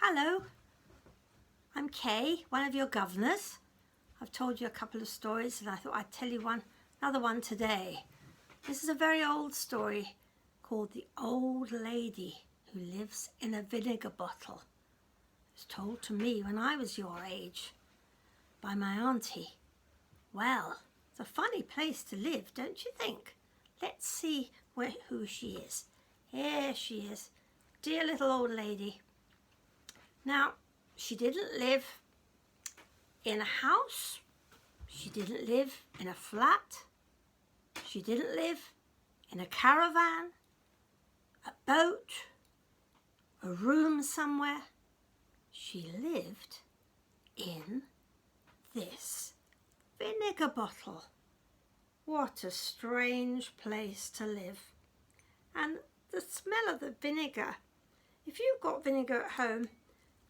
Hello, I'm Kay, one of your governors. I've told you a couple of stories and I thought I'd tell you another one today. This is a very old story called The Old Lady Who Lives in a Vinegar Bottle. It was told to me when I was your age by my auntie. Well, it's a funny place to live, don't you think? Let's see who she is. Here she is, dear little old lady. Now, she didn't live in a house, she didn't live in a flat, she didn't live in a caravan, a boat, a room somewhere. She lived in this vinegar bottle. What a strange place to live. And the smell of the vinegar, if you've got vinegar at home,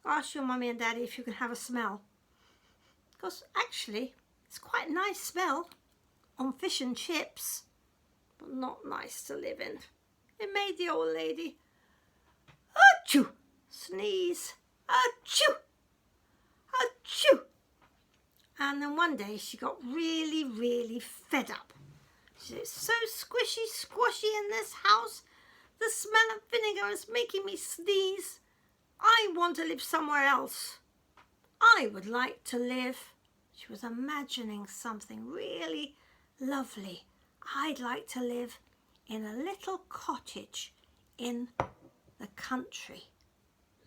ask your mummy and daddy if you can have a smell, because actually it's quite a nice smell on fish and chips, but not nice to live in. It made the old lady achoo, sneeze, achoo, achoo. And then one day she got really fed up. She said, it's so squishy squashy in this house, the smell of vinegar is making me sneeze. I want to live somewhere else. I would like to live. She was imagining something really lovely. I'd like to live in a little cottage in the country.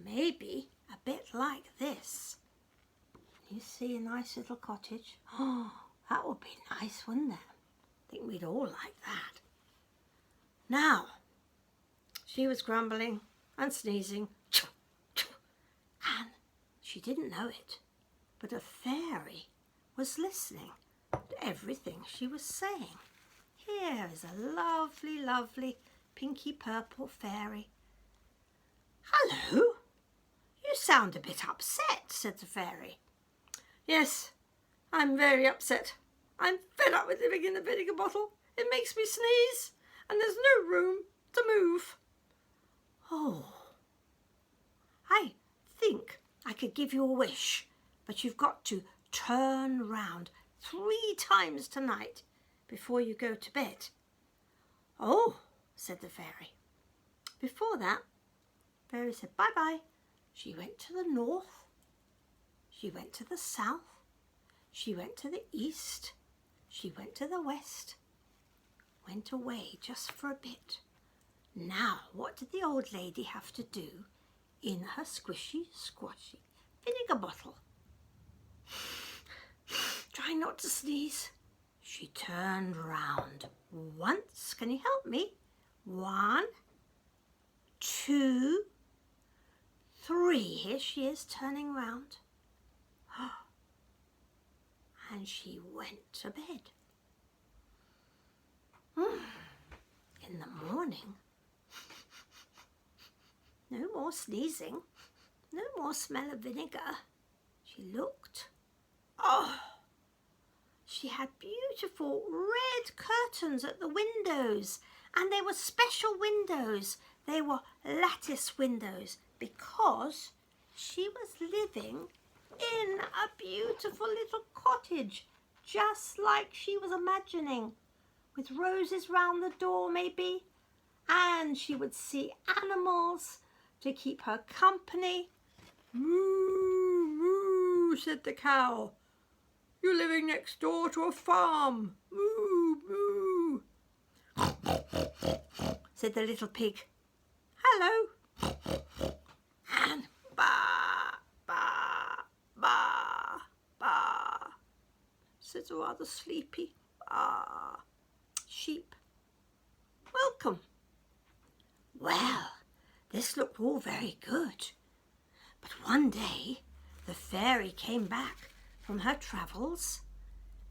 Maybe a bit like this. You see a nice little cottage? Oh, that would be nice, wouldn't it? I think we'd all like that. Now, she was grumbling and sneezing. And she didn't know it, but a fairy was listening to everything she was saying. Here is a lovely pinky purple fairy. Hello, you sound a bit upset, said the fairy. Yes, I'm very upset. I'm fed up with living in a vinegar bottle. It makes me sneeze and there's no room to move. Oh, I think I could give you a wish, but you've got to turn round 3 times tonight before you go to bed. Oh, said the fairy. Before that, the fairy said bye-bye. She went to the north, she went to the south, she went to the east, she went to the west, went away just for a bit. Now, what did the old lady have to do in her squishy, squashy vinegar bottle? Trying not to sneeze, she turned round once. Can you help me? 1, 2, 3. Here she is turning round. And she went to bed. In the morning, no more sneezing, no more smell of vinegar. She looked. Oh, she had beautiful red curtains at the windows, and they were special windows. They were lattice windows because she was living in a beautiful little cottage, just like she was imagining, with roses round the door maybe, and she would see animals to keep her company. Moo, moo, said the cow. You're living next door to a farm. Moo, moo, said the little pig. Hello. And ba, ba, ba, ba, said a rather sleepy sheep. Welcome. Well, this looked all very good, but one day the fairy came back from her travels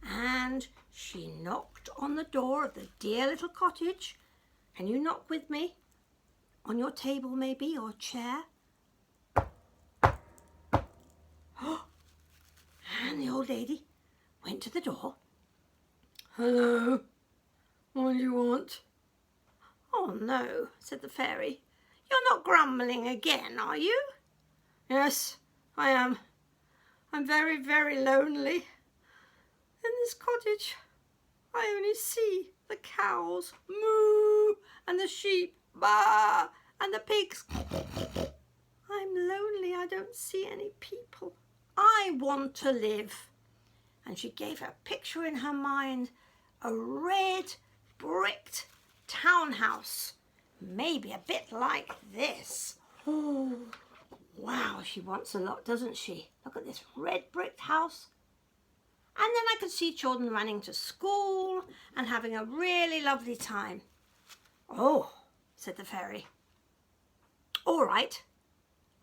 and she knocked on the door of the dear little cottage. Can you knock with me? On your table maybe, or chair? And the old lady went to the door. Hello, what do you want? Oh no, said the fairy. You're not grumbling again, are you? Yes, I am. I'm very, very lonely. In this cottage, I only see the cows moo and the sheep baa and the pigs. I'm lonely. I don't see any people. I want to live. And she gave a picture in her mind, a red bricked townhouse, maybe a bit like this. Oh, wow, she wants a lot, doesn't she? Look at this red bricked house. And then I could see children running to school and having a really lovely time. Oh, said the fairy. All right,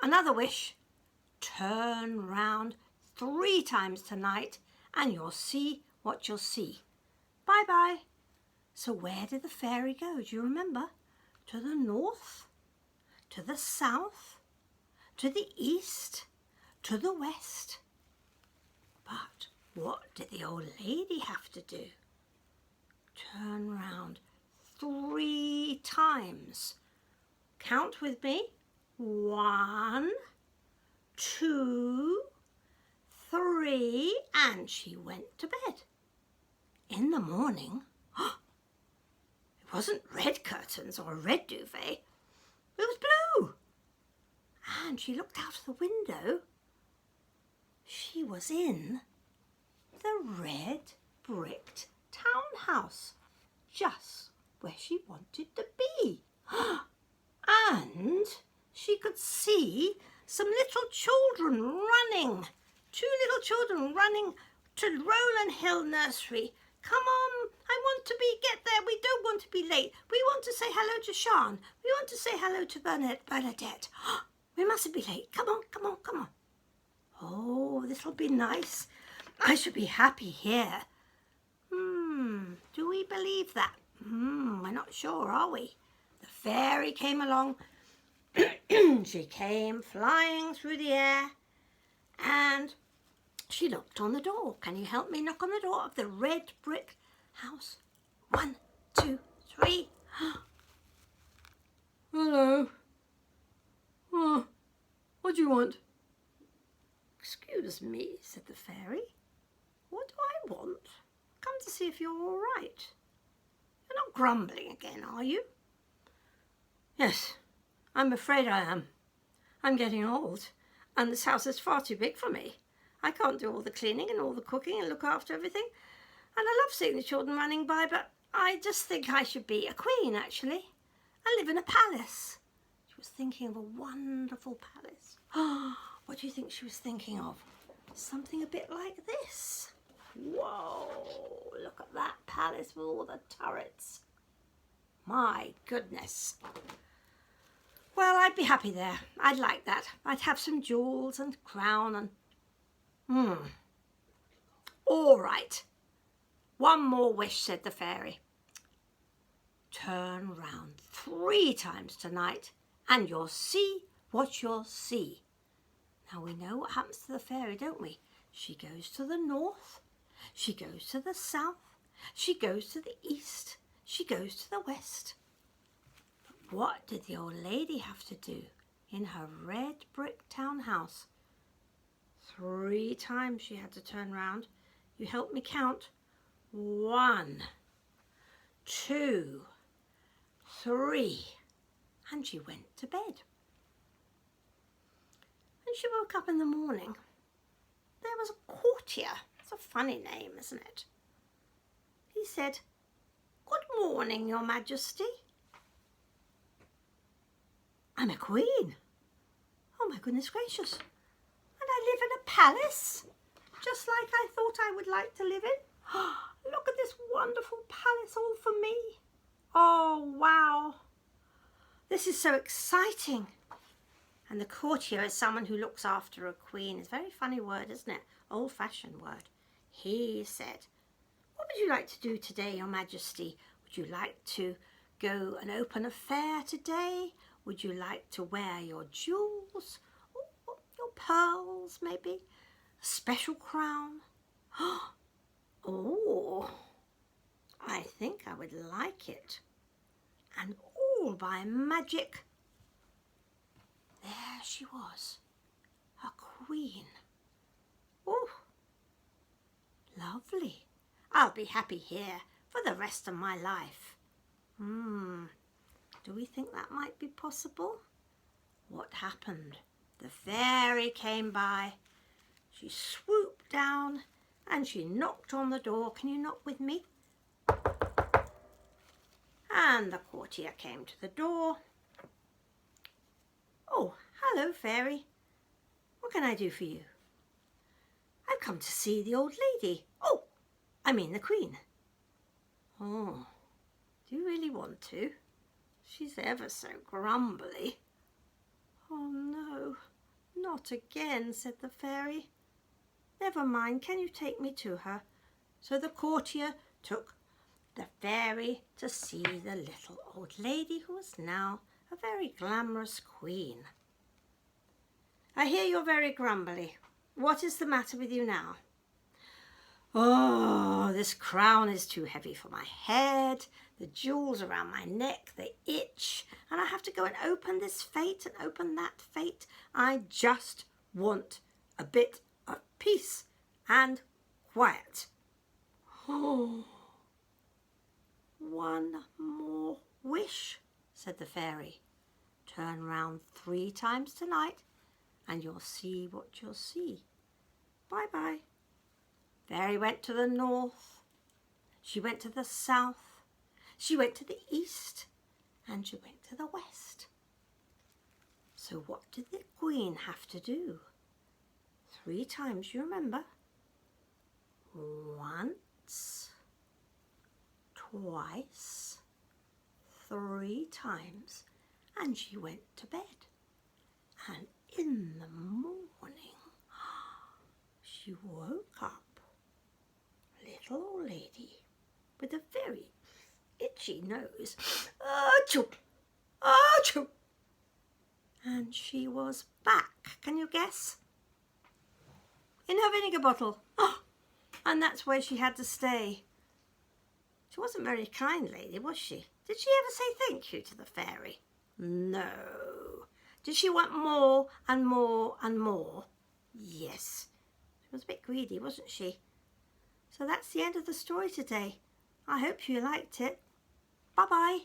another wish. Turn round 3 times tonight and you'll see what you'll see. Bye-bye. So where did the fairy go? Do you remember? To the north, to the south, to the east, to the west. But what did the old lady have to do? Turn round 3 times. Count with me. 1, 2, 3, and she went to bed. In the morning, it wasn't red curtains or a red duvet, it was blue. And she looked out of the window. She was in the red bricked townhouse, just where she wanted to be. And she could see some little children running. 2 little children running to Rowland Hill Nursery. Come on, I want to get there. We don't want to be late. We want to say hello to Sean. We want to say hello to Bernadette. We mustn't be late. Come on, come on, come on. Oh, this'll be nice. I should be happy here. Do we believe that? We're not sure, are we? The fairy came along. She came flying through the air and she knocked on the door. Can you help me knock on the door of the red brick house? 1, 2, 3. Hello. Oh, what do you want? Excuse me, said the fairy. What do I want? Come to see if you're all right. You're not grumbling again, are you? Yes, I'm afraid I am. I'm getting old, and this house is far too big for me. I can't do all the cleaning and all the cooking and look after everything. And I love seeing the children running by, but I just think I should be a queen, actually, and live in a palace. She was thinking of a wonderful palace. What do you think she was thinking of? Something a bit like this. Whoa, look at that palace with all the turrets. My goodness. Well, I'd be happy there. I'd like that. I'd have some jewels and crown and... All right. One more wish, said the fairy. Turn round 3 times tonight and you'll see what you'll see. Now we know what happens to the fairy, don't we? She goes to the north, she goes to the south, she goes to the east, she goes to the west. But what did the old lady have to do in her red brick townhouse? 3 times she had to turn round. You help me count. 1, 2, 3, and she went to bed. When she woke up in the morning, there was a courtier. It's a funny name, isn't it? He said, "Good morning, Your Majesty." I'm a queen. Oh my goodness gracious. And I live in a palace, just like I thought I would like to live in. Look at this wonderful palace all for me. Oh, wow. This is so exciting. And the courtier is someone who looks after a queen. It's a very funny word, isn't it? Old-fashioned word. He said, "What would you like to do today, Your Majesty? Would you like to go and open a fair today? Would you like to wear your jewels? Or your pearls, maybe? A special crown? Oh, I think I would like it." And all by magic, there she was, queen. Oh, lovely. I'll be happy here for the rest of my life. Do we think that might be possible? What happened? The fairy came by. She swooped down and she knocked on the door. Can you knock with me? And the courtier came to the door. Oh, hello, fairy. What can I do for you? I've come to see the old lady. Oh, I mean the queen. Oh, do you really want to? She's ever so grumbly. Oh no, not again, said the fairy. Never mind, can you take me to her? So the courtier took the fairy to see the little old lady who was now a very glamorous queen. I hear you're very grumbly. What is the matter with you now? Oh, this crown is too heavy for my head. The jewels around my neck, they itch. And I have to go and open this fate and open that fate. I just want a bit of peace and quiet. Oh, one more wish, said the fairy. Turn round 3 times tonight and you'll see what you'll see. Bye-bye. Fairy went to the north, she went to the south, she went to the east, and she went to the west. So what did the queen have to do? 3 times, you remember? Once, twice, 3 times, and she went to bed. And in the morning, she woke up, little old lady, with a very itchy nose. Achoo! Achoo! And she was back, can you guess? In her vinegar bottle. Oh, and that's where she had to stay. She wasn't a very kind lady, was she? Did she ever say thank you to the fairy? No. Did she want more and more and more? Yes. She was a bit greedy, wasn't she? So that's the end of the story today. I hope you liked it. Bye-bye.